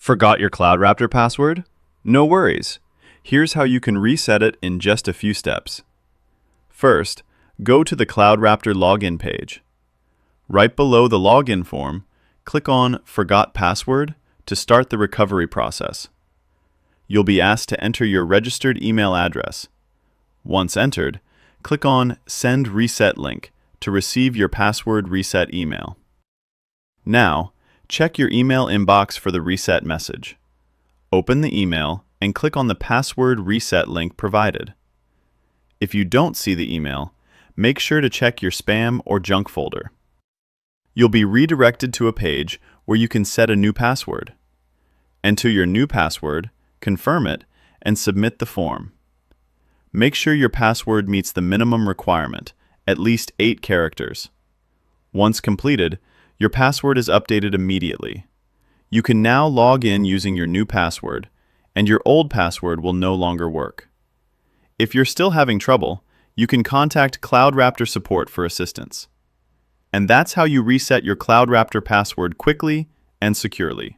Forgot your CloudRaptor password? No worries. Here's how you can reset it in just a few steps. First, go to the CloudRaptor login page. Right below the login form, click on Forgot Password to start the recovery process. You'll be asked to enter your registered email address. Once entered, click on Send Reset link to receive your password reset email. Now, check your email inbox for the reset message. Open the email and click on the password reset link provided. If you don't see the email, make sure to check your spam or junk folder. You'll be redirected to a page where you can set a new password. Enter your new password, confirm it, and submit the form. Make sure your password meets the minimum requirement, at least 8 characters. Once completed, your password is updated immediately. You can now log in using your new password, and your old password will no longer work. If you're still having trouble, you can contact CloudRaptor support for assistance. And that's how you reset your CloudRaptor password quickly and securely.